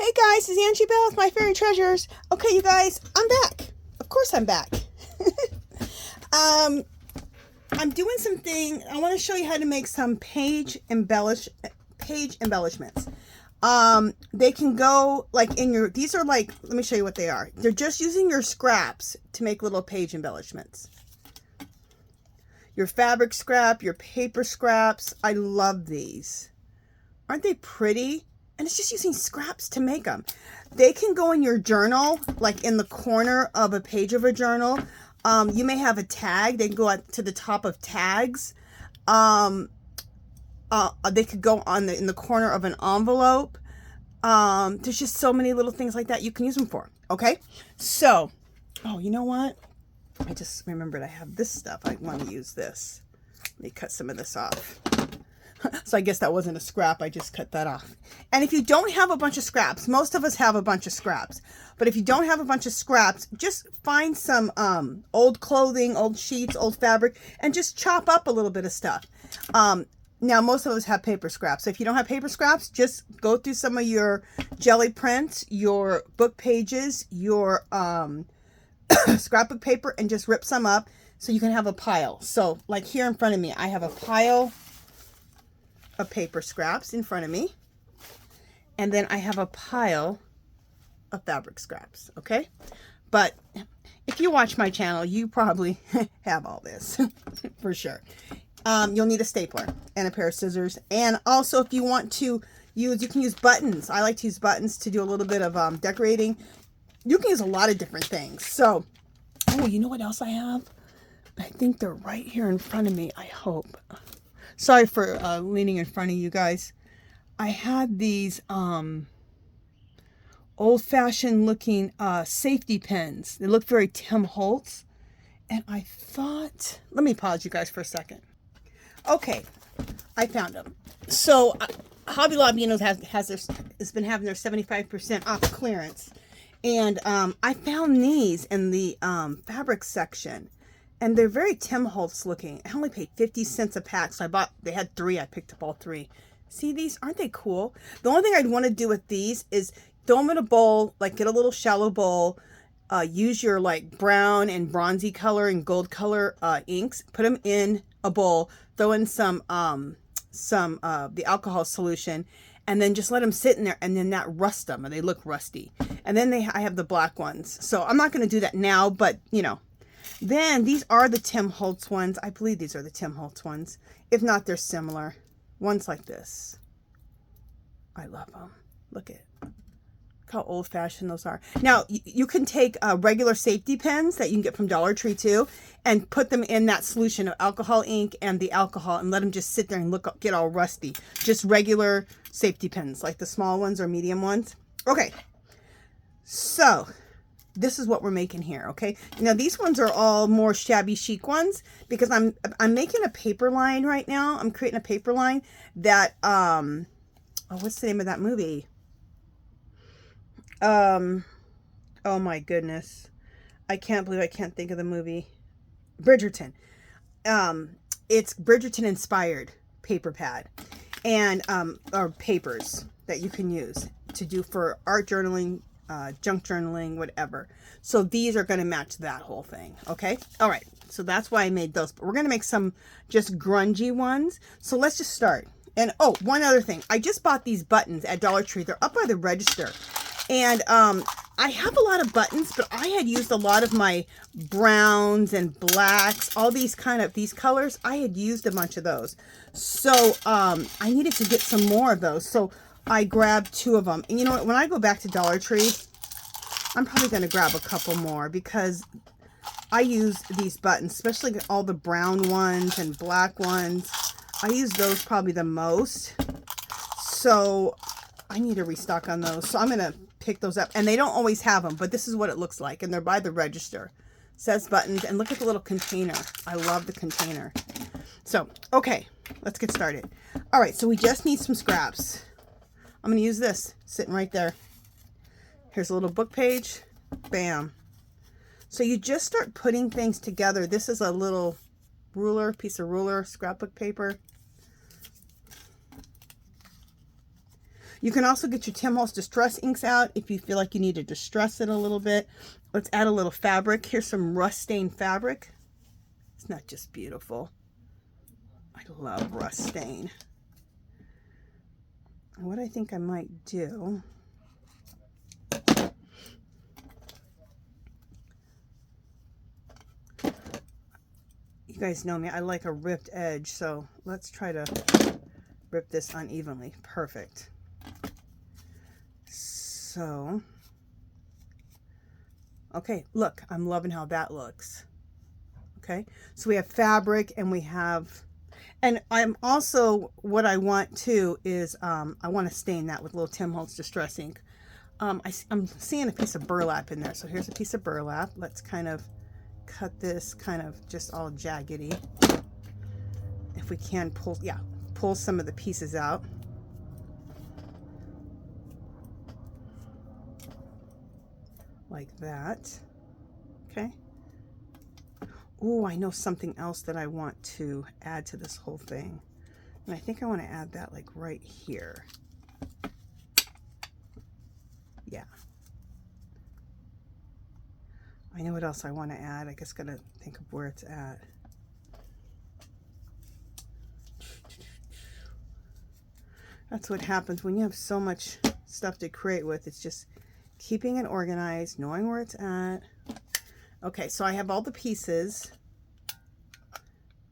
Hey guys, it's Auntie Belle with My Fairy Treasures. Okay, you guys, I'm back. Of course I'm back. I'm doing something. I want to show you how to make some page embellishments. They can go like in your, these are like, let me show you what they are. They're just using your scraps to make little page embellishments. Your fabric scrap, your paper scraps. I love these. Aren't they pretty? And it's just using scraps to make them. They can go in your journal, like in the corner of a page of a journal. You may have a tag. They can go out to the top of tags. They could go on in the corner of an envelope. There's just so many little things like that you can use them for. Okay, so, oh, you know what? I just remembered I have this stuff. I want to use this. Let me cut some of this off. So I guess that wasn't a scrap. I just cut that off. And if you don't have a bunch of scraps, most of us have a bunch of scraps. But if you don't have a bunch of scraps, just find some old clothing, old sheets, old fabric, and just chop up a little bit of stuff. Now, most of us have paper scraps. So if you don't have paper scraps, just go through some of your jelly prints, your book pages, your scrapbook paper, and just rip some up so you can have a pile. So like here in front of me, I have a pile of paper scraps in front of me, and then I have a pile of fabric scraps. Okay, but if you watch my channel, you probably have all this for sure. You'll need a stapler and a pair of scissors, and also if you want to use, you can use buttons. I like to use buttons to do a little bit of decorating. You can use a lot of different things. So, oh, you know what else I have? I think they're right here in front of me, I hope. Sorry for leaning in front of you guys. I had these old-fashioned looking safety pins. They look very Tim Holtz. And I thought, let me pause you guys for a second. Okay, I found them. So Hobby Lobby has been having their 75% off clearance. And I found these in the fabric section. And they're very Tim Holtz looking. I only paid 50 cents a pack, so they had 3. I picked up all 3. See these? Aren't they cool? The only thing I'd want to do with these is throw them in a bowl, like get a little shallow bowl, use your like brown and bronzy color and gold color inks, put them in a bowl, throw in some the alcohol solution, and then just let them sit in there and then not rust them, and they look rusty. And then I have the black ones. So I'm not going to do that now, but you know. Then these are the Tim Holtz ones. I believe these are the Tim Holtz ones. If not, they're similar. Ones like this. I love them. Look at how old-fashioned those are. Now, you can take regular safety pens that you can get from Dollar Tree too, and put them in that solution of alcohol ink and the alcohol, and let them just sit there and get all rusty. Just regular safety pens, like the small ones or medium ones. Okay, so this is what we're making here, okay? Now, these ones are all more shabby chic ones because I'm making a paper line right now. I'm creating a paper line that, oh, what's the name of that movie? Oh my goodness. I can't believe I can't think of the movie. Bridgerton. It's Bridgerton inspired paper pad and, or papers that you can use to do for art journaling, junk journaling, whatever. So these are going to match that whole thing. Okay. All right. So that's why I made those, but we're going to make some just grungy ones. So let's just start. And oh, one other thing. I just bought these buttons at Dollar Tree. They're up by the register. And I have a lot of buttons, but I had used a lot of my browns and blacks, all these these colors. I had used a bunch of those. So I needed to get some more of those. So I grabbed 2 of them. And you know what? When I go back to Dollar Tree, I'm probably going to grab a couple more because I use these buttons, especially all the brown ones and black ones. I use those probably the most. So I need to restock on those. So I'm going to pick those up. And they don't always have them, but this is what it looks like. And they're by the register. It says buttons. And look at the little container. I love the container. So, okay, let's get started. All right, so we just need some scraps. I'm going to use this sitting right there. Here's a little book page. Bam. So you just start putting things together. This is a little ruler, piece of ruler, scrapbook paper. You can also get your Tim Holtz Distress inks out if you feel like you need to distress it a little bit. Let's add a little fabric. Here's some rust stain fabric. It's not just beautiful. I love rust stain. What I think I might do, you guys know me, I like a ripped edge, so let's try to rip this unevenly. Perfect. So, okay, look, I'm loving how that looks. Okay, so we have fabric and we have, and I'm also, what I want too is, I want to stain that with a little Tim Holtz Distress ink. I'm seeing a piece of burlap in there. So here's a piece of burlap. Let's kind of cut this kind of just all jaggedy. If we can pull, yeah, pull some of the pieces out. Like that. Okay. Oh, I know something else that I want to add to this whole thing. And I think I want to add that like right here. Yeah. I know what else I want to add. I just gotta think of where it's at. That's what happens when you have so much stuff to create with. It's just keeping it organized, knowing where it's at. Okay, so I have all the pieces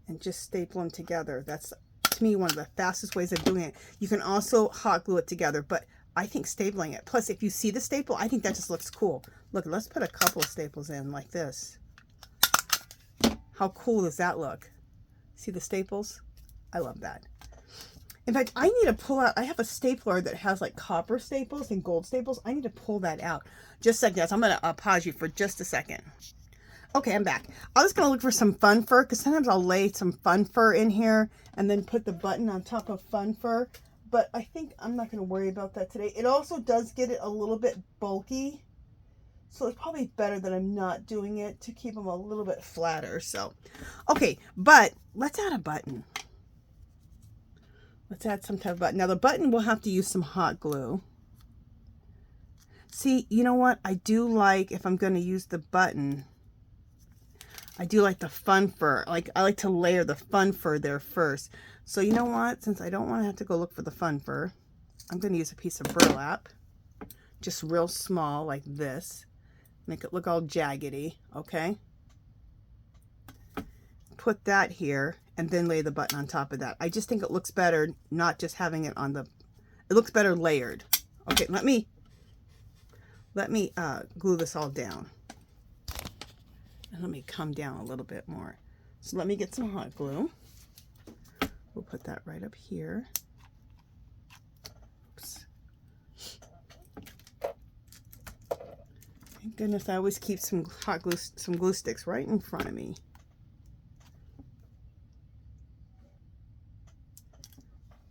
and just staple them together. That's, to me, one of the fastest ways of doing it. You can also hot glue it together, but I think stapling it. Plus, if you see the staple, I think that just looks cool. Look, let's put a couple of staples in like this. How cool does that look? See the staples? I love that. In fact, I need to pull out, I have a stapler that has like copper staples and gold staples. I need to pull that out. Just like that. So I'm going to pause you for just a second. Okay, I'm back. I was going to look for some fun fur because sometimes I'll lay some fun fur in here and then put the button on top of fun fur. But I think I'm not going to worry about that today. It also does get it a little bit bulky. So it's probably better that I'm not doing it to keep them a little bit flatter. So, okay, but let's add a button. Let's add some type of button. Now the button will have to use some hot glue. See, you know what? I do like, if I'm going to use the button, I do like the fun fur. Like, I like to layer the fun fur there first. So you know what? Since I don't want to have to go look for the fun fur, I'm going to use a piece of burlap. Just real small like this. Make it look all jaggedy. Okay. Put that here and then lay the button on top of that. I just think it looks better not just having it on the, it looks better layered. Okay, let me glue this all down. And let me come down a little bit more. So let me get some hot glue. We'll put that right up here. Oops. Thank goodness I always keep some hot glue, some glue sticks right in front of me.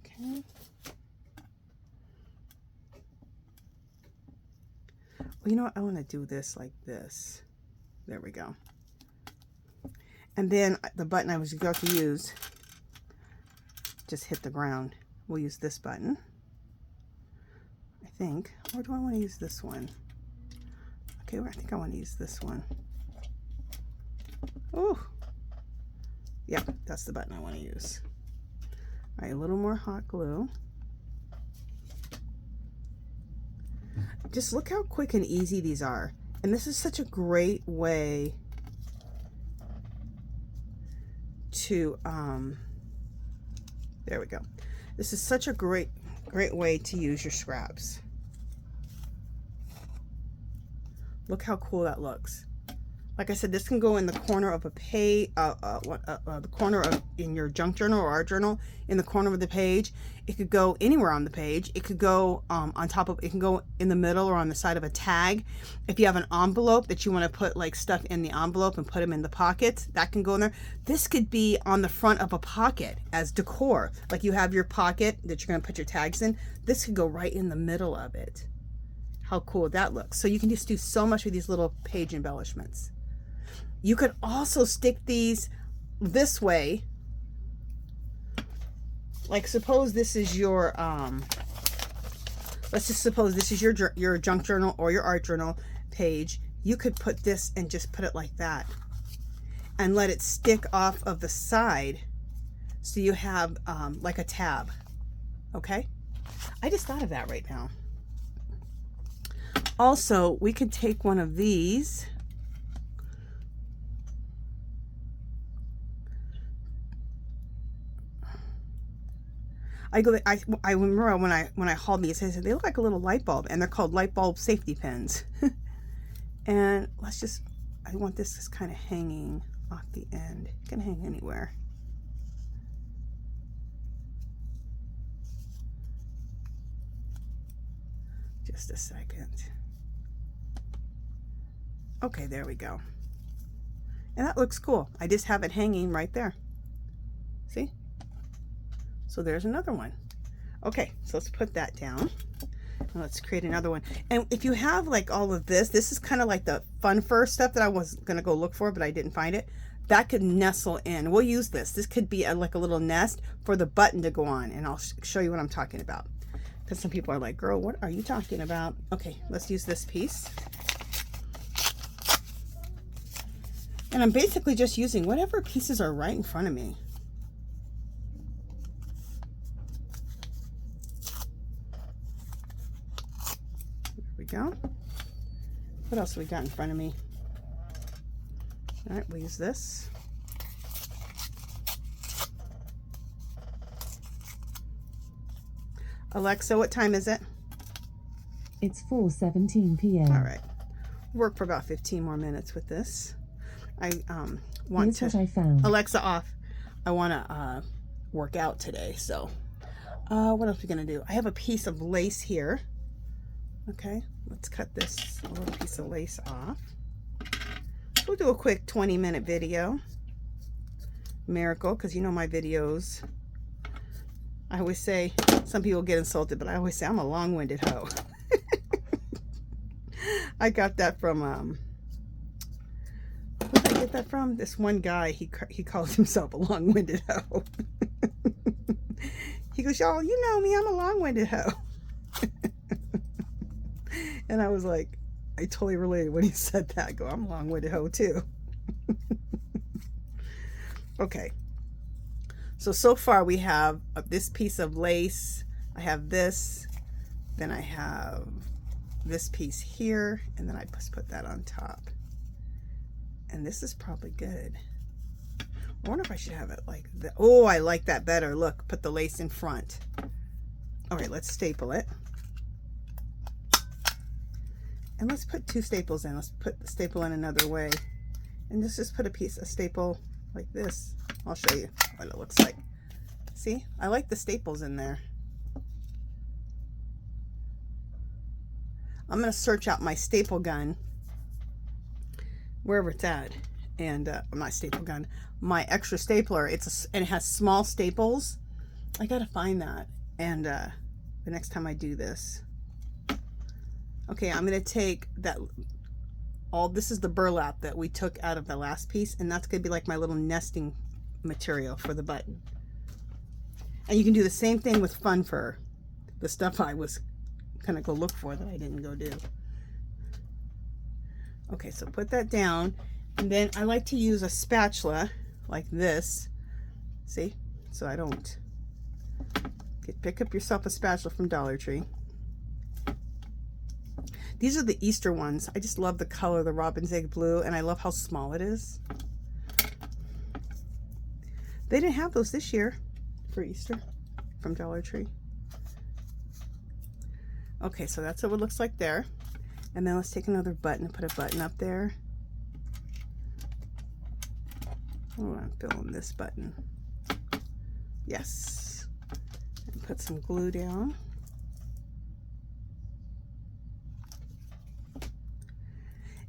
Okay. Well, you know what? I want to do this like this. There we go. And then the button I was going to use just hit the ground. We'll use this button, I think. Or do I want to use this one? Okay, well, I think I want to use this one. Oh, yeah, that's the button I want to use. All right, a little more hot glue. Just look how quick and easy these are. And this is such a great way to, there we go. This is such a great way to use your scraps. Look how cool that looks. Like I said, this can go in the corner of a page, the corner of, in your junk journal or art journal, in the corner of the page. It could go anywhere on the page. It could go on top of, it can go in the middle or on the side of a tag. If you have an envelope that you want to put like stuff in the envelope and put them in the pockets, that can go in there. This could be on the front of a pocket as decor. Like you have your pocket that you're going to put your tags in. This could go right in the middle of it. How cool that looks. So you can just do so much with these little page embellishments. You could also stick these this way. Like suppose this is your let's just suppose this is your junk journal or your art journal page. You could put this and just put it like that and let it stick off of the side, so you have like a tab. Okay, I just thought of that right now. Also, we could take one of these. I remember when I hauled these, I said they look like a little light bulb, and they're called light bulb safety pins. And I want this just kind of hanging off the end. It can hang anywhere. Just a second. Okay, there we go. And that looks cool. I just have it hanging right there. See? So there's another one. Okay, so let's put that down. And let's create another one. And if you have like all of this is kind of like the fun fur stuff that I was going to go look for, but I didn't find it. That could nestle in. We'll use this. This could be like a little nest for the button to go on. And I'll show you what I'm talking about. Because some people are like, girl, what are you talking about? Okay, let's use this piece. And I'm basically just using whatever pieces are right in front of me. Go. What else have we got in front of me? All right, we'll use this. Alexa, what time is it? It's 4:17 p.m. All right. Work for about 15 more minutes with this. I want Here's what I found. Alexa off. I want to work out today. So what else are we going to do? I have a piece of lace here. Okay, let's cut this little piece of lace off. We'll do a quick 20-minute video. Miracle, because you know my videos. I always say, some people get insulted, but I always say I'm a long-winded hoe. I got that from, where did I get that from? This one guy, he calls himself a long-winded hoe. He goes, y'all, you know me, I'm a long-winded hoe. And I was like, I totally related when he said that. I go, I'm a long-winded hoe too. Okay. So far we have this piece of lace. I have this. Then I have this piece here. And then I just put that on top. And this is probably good. I wonder if I should have it like that. Oh, I like that better. Look, put the lace in front. All right, let's staple it. And let's put two staples in. Let's put the staple in another way. And just put a piece of staple like this. I'll show you what it looks like. See? I like the staples in there. I'm going to search out my staple gun. Wherever it's at. And my staple gun. My extra stapler. And it has small staples. I got to find that. And the next time I do this. Okay, I'm going to take that, this is the burlap that we took out of the last piece, and that's going to be like my little nesting material for the button. And you can do the same thing with fun fur, the stuff I was going to go look for that I didn't go do. Okay, so put that down, and then I like to use a spatula like this, see, so I don't, pick up yourself a spatula from Dollar Tree. These are the Easter ones. I just love the color, the robin's egg blue, and I love how small it is. They didn't have those this year for Easter from Dollar Tree. Okay, so that's what it looks like there. And then let's take another button and put a button up there. Oh, I'm filling this button. Yes. And put some glue down.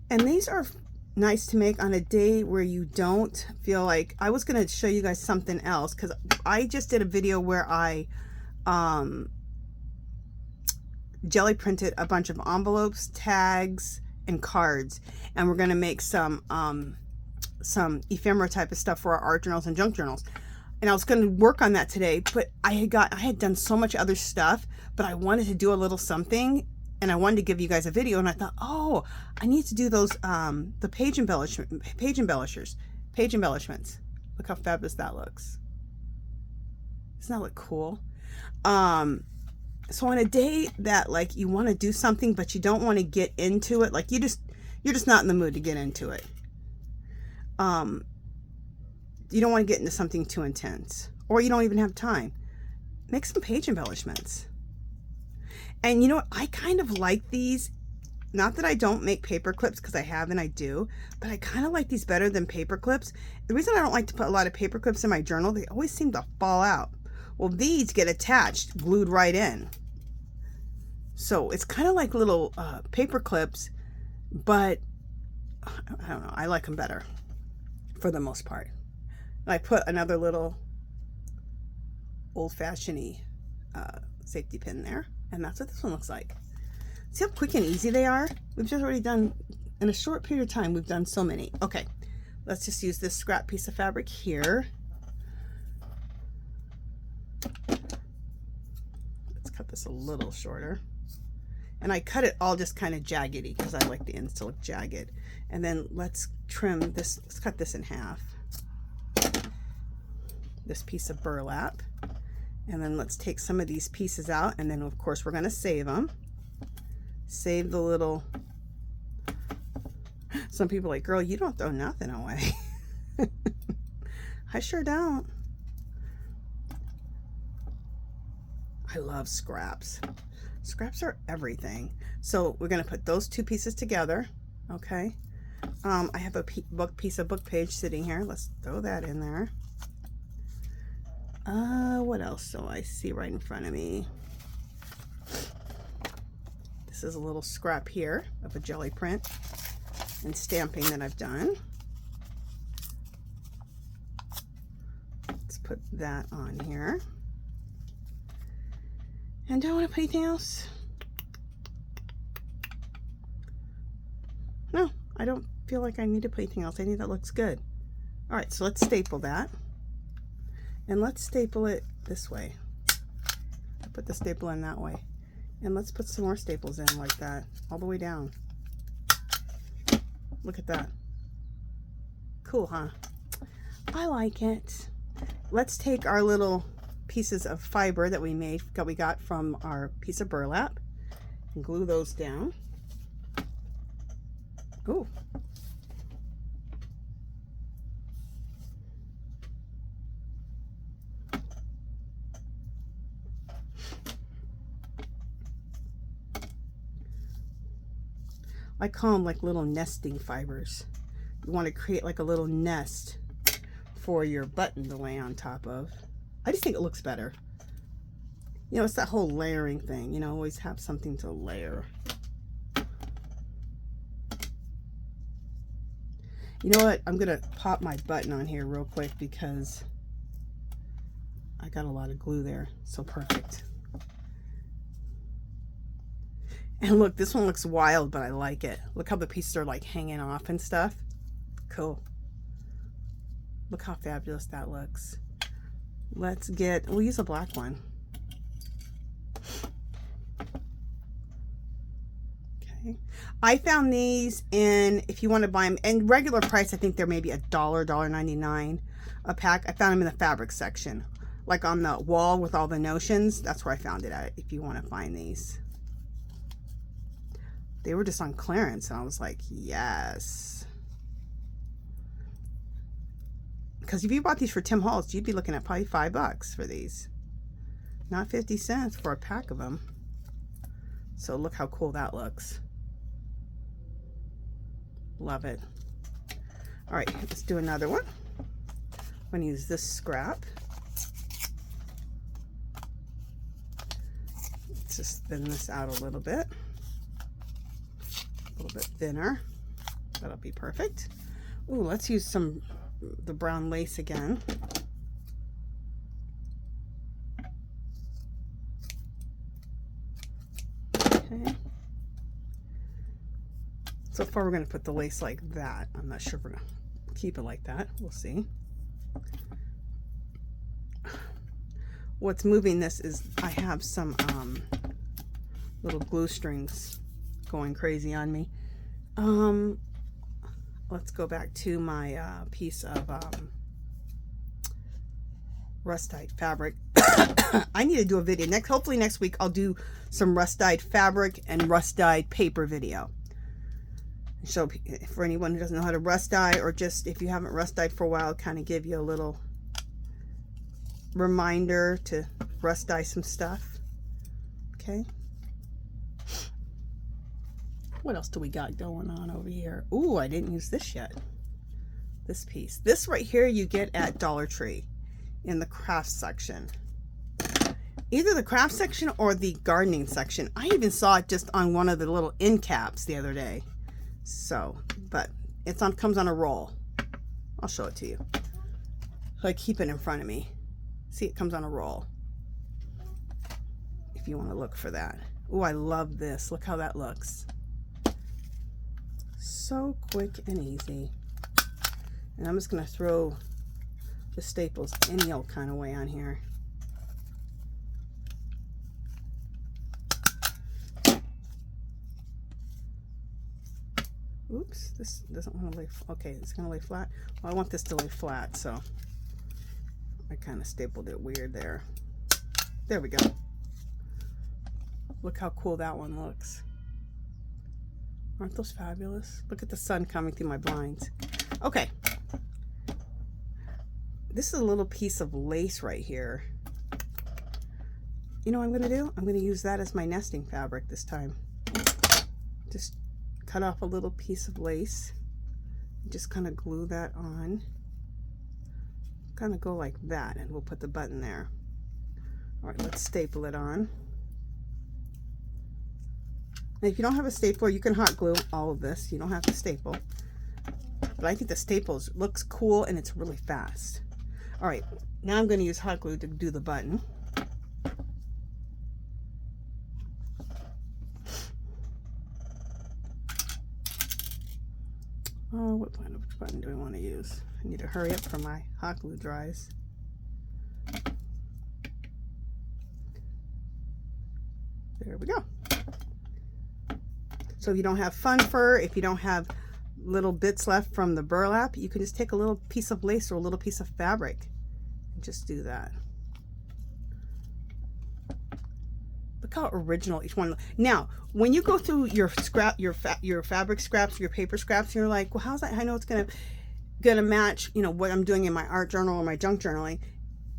And these are nice to make on a day where you don't feel like, I was going to show you guys something else because I just did a video where I jelly printed a bunch of envelopes, tags, and cards, and we're going to make some ephemera type of stuff for our art journals and junk journals. And I was going to work on that today, but I had done so much other stuff, but I wanted to do a little something, and I wanted to give you guys a video, and I thought, oh, I need to do those, the page embellishments. Look how fabulous that looks. Doesn't that look cool? So on a day that like you want to do something, but you don't want to get into it, like you're just not in the mood to get into it. You don't want to get into something too intense, or you don't even have time. Make some page embellishments. And you know what? I kind of like these. Not that I don't make paper clips, because I have and I do, but I kind of like these better than paper clips. The reason I don't like to put a lot of paper clips in my journal, they always seem to fall out. Well, these get attached, glued right in. So it's kind of like little paper clips, but I don't know. I like them better for the most part. And I put another little old-fashioned safety pin there, and that's what this one looks like. See how quick and easy they are? We've just already done, in a short period of time, we've done so many. Okay, let's just use this scrap piece of fabric here. Let's cut this a little shorter. And I cut it all just kind of jaggedy because I like the ends to look jagged. And then let's trim this, let's cut this in half. This piece of burlap. And then let's take some of these pieces out, and then of course we're going to save them. Save the little, some people are like, girl, you don't throw nothing away. I sure don't. I love scraps. Scraps are everything. So we're going to put those two pieces together. Okay. I have a piece of book page sitting here. Let's throw that in there. What else do I see right in front of me? This is a little scrap here of a jelly print and stamping that I've done. Let's put that on here. And do I want to put anything else? No, I don't feel like I need to put anything else. I think that looks good. All right, so let's staple that. And let's staple it this way. I put the staple in that way. And let's put some more staples in like that, all the way down. Look at that. Cool, huh? I like it. Let's take our little pieces of fiber that we got from our piece of burlap and glue those down. Ooh. I call them like little nesting fibers. You want to create like a little nest for your button to lay on top of. I just think it looks better. You know, it's that whole layering thing. You know, always have something to layer. You know what? I'm going to pop my button on here real quick because I got a lot of glue there. So perfect. And look, this one looks wild, but I like it. Look how the pieces are like hanging off and stuff. Cool. Look how fabulous that looks. Let's get, we'll use a black one. Okay. I found these in, if you want to buy them, and regular price, I think they're maybe $1, $1.99 a pack. I found them in the fabric section, like on the wall with all the notions. That's where I found it at, if you want to find these. They were just on clearance, and I was like, yes. Because if you bought these for Tim Holtz, you'd be looking at probably $5 for these. Not 50 cents for a pack of them. So look how cool that looks. Love it. All right, let's do another one. I'm going to use this scrap. Let's just thin this out a little bit. A little bit thinner. That'll be perfect. Ooh, let's use the brown lace again. Okay. So far we're going to put the lace like that. I'm not sure if we're going to keep it like that. We'll see. what's moving this is I have some little glue strings going crazy on me. Let's go back to my piece of rust dyed fabric. I need to do a video hopefully next week. I'll do some rust dyed fabric and rust dyed paper video. So for anyone who doesn't know how to rust dye, or just if you haven't rust dyed for a while, kind of give you a little reminder to rust dye some stuff. Okay. What else do we got going on over here? Ooh, I didn't use this yet. This piece. This right here you get at Dollar Tree in the craft section. Either the craft section or the gardening section. I even saw it just on one of the little end caps the other day. So, but it's on, comes on a roll. I'll show it to you. So I keep it in front of me. See, it comes on a roll. If you want to look for that. Ooh, I love this. Look how that looks. So quick and easy. And I'm just going to throw the staples any old kind of way on here. Oops, this doesn't want to lay, okay, it's going to lay flat. Well, I want this to lay flat, so I kind of stapled it weird there. There we go. Look how cool that one looks. Aren't those fabulous? Look at the sun coming through my blinds. Okay. This is a little piece of lace right here. You know what I'm going to do? I'm going to use that as my nesting fabric this time. Just cut off a little piece of lace. Just kind of glue that on. Kind of go like that, and we'll put the button there. All right, let's staple it on. And if you don't have a stapler, you can hot glue all of this. You don't have to staple. But I think the staples looks cool and it's really fast. All right, now I'm going to use hot glue to do the button. Oh, which button do I want to use? I need to hurry up for my hot glue dries. There we go. So if you don't have fun fur, if you don't have little bits left from the burlap, you can just take a little piece of lace or a little piece of fabric and just do that. Look how original each one. Now, when you go through your fabric scraps, your paper scraps, you're like, well, how's that? I know it's gonna match, you know, what I'm doing in my art journal or my junk journaling.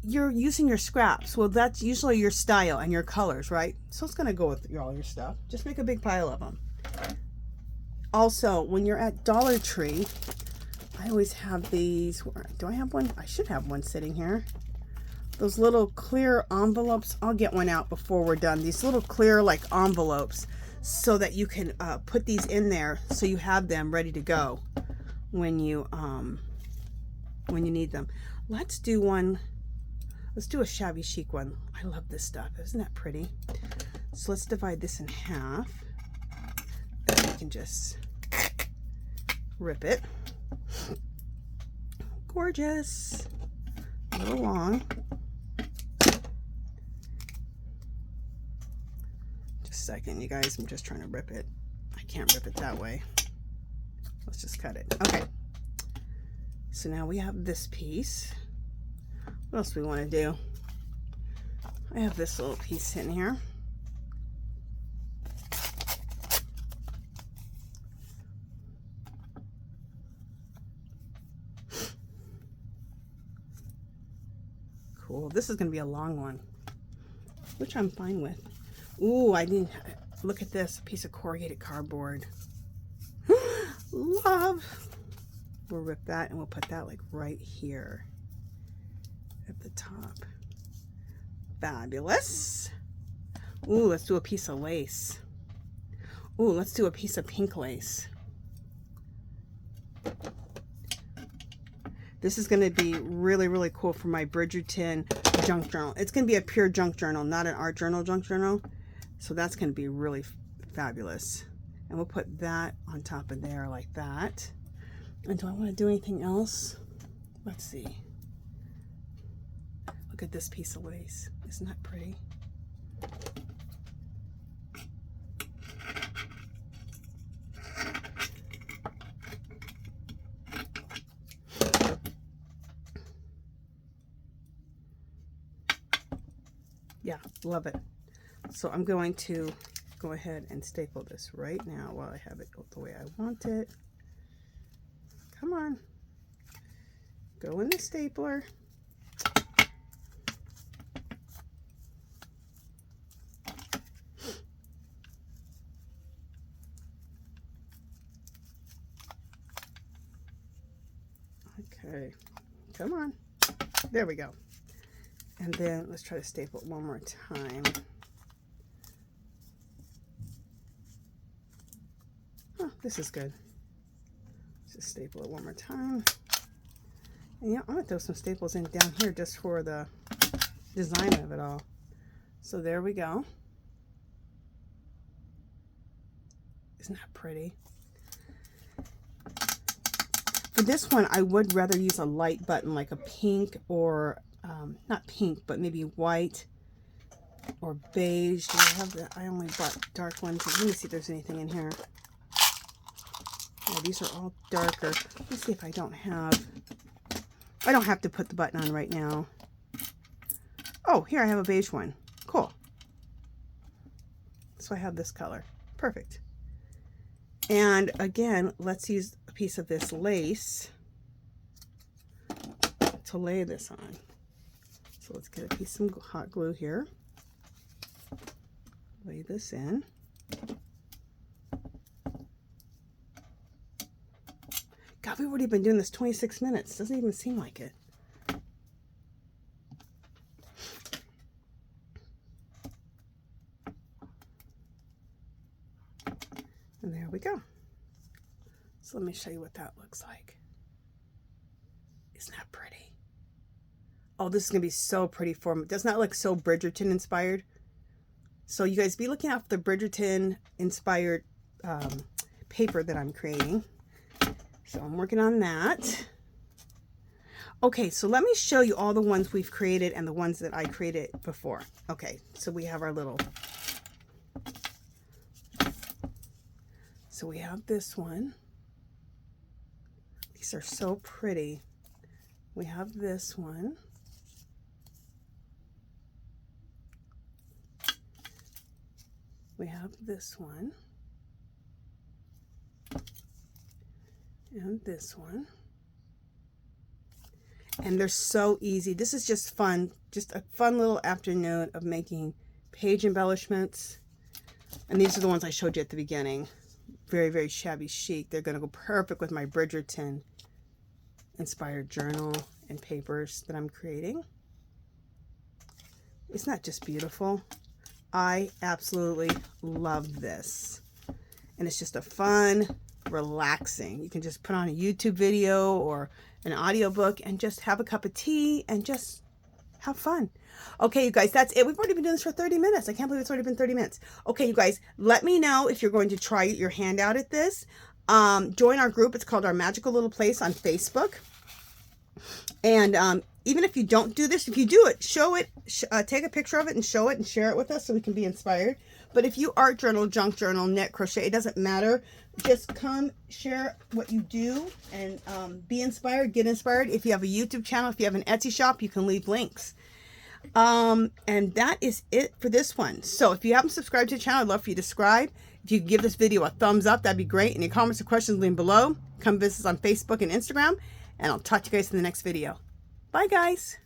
You're using your scraps. Well, that's usually your style and your colors, right? So it's gonna go with all your stuff. Just make a big pile of them. Also, when you're at Dollar Tree, I always have these. Do I have one? I should have one sitting here. Those little clear envelopes. I'll get one out before we're done. These little clear like envelopes, so that you can put these in there, so you have them ready to go when you need them. Let's do one. Let's do a shabby chic one. I love this stuff. Isn't that pretty? So let's divide this in half. And we can just rip it. Gorgeous. A little long. Just a second, you guys. I'm just trying to rip it. I can't rip it that way. Let's just cut it. Okay. So now we have this piece. What else do we want to do? I have this little piece in here. Cool. This is going to be a long one, which I'm fine with. Ooh, I need, look at this, a piece of corrugated cardboard. Love. We'll rip that and we'll put that like right here at the top. Fabulous. Ooh, let's do a piece of lace. Ooh, let's do a piece of pink lace. This is going to be really, really cool for my Bridgerton junk journal. It's going to be a pure junk journal, not an art journal junk journal. So that's going to be really fabulous. And we'll put that on top of there like that. And do I want to do anything else? Let's see. Look at this piece of lace. Isn't that pretty? Yeah, love it. So I'm going to go ahead and staple this right now while I have it the way I want it. Come on. Go in the stapler. Okay, come on. There we go. And then let's try to staple it one more time. Oh, this is good. Just staple it one more time. And yeah, I'm gonna throw some staples in down here just for the design of it all. So there we go. Isn't that pretty? For this one, I would rather use a light button like a pink or not pink, but maybe white or beige. Do I have that? I only bought dark ones. Let me see if there's anything in here. Yeah, these are all darker. Let me see if I don't have to put the button on right now. Oh, here I have a beige one. Cool. So I have this color. Perfect. And again, let's use a piece of this lace to lay this on. So let's get a piece of hot glue here. Lay this in. God, we've already been doing this 26 minutes. Doesn't even seem like it. And there we go. So let me show you what that looks like. Isn't that pretty? Oh, this is going to be so pretty for me. Doesn't that look so Bridgerton inspired? So you guys be looking out for the Bridgerton inspired paper that I'm creating. So I'm working on that. Okay, so let me show you all the ones we've created and the ones that I created before. Okay, so we have our little... So we have this one. These are so pretty. We have this one. We have this one. And this one. And they're so easy. This is just fun. Just a fun little afternoon of making page embellishments. And these are the ones I showed you at the beginning. Very, very shabby chic. They're going to go perfect with my Bridgerton inspired journal and papers that I'm creating. Isn't that just beautiful? I absolutely love this. And it's just a fun, relaxing. You can just put on a YouTube video or an audiobook and just have a cup of tea and just have fun. Okay, you guys, that's it. We've already been doing this for 30 minutes. I can't believe it's already been 30 minutes. Okay, you guys, let me know if you're going to try your hand out at this. Join our group. It's called Our Magical Little Place on Facebook. And even if you don't do this, if you do it, show it, take a picture of it and show it and share it with us so we can be inspired. But if you art journal, junk journal, knit, crochet, it doesn't matter. Just come share what you do and be inspired, get inspired. If you have a YouTube channel, if you have an Etsy shop, you can leave links. And that is it for this one. So if you haven't subscribed to the channel, I'd love for you to subscribe. If you could give this video a thumbs up, that'd be great. Any comments or questions, leave them below. Come visit us on Facebook and Instagram. And I'll talk to you guys in the next video. Bye, guys.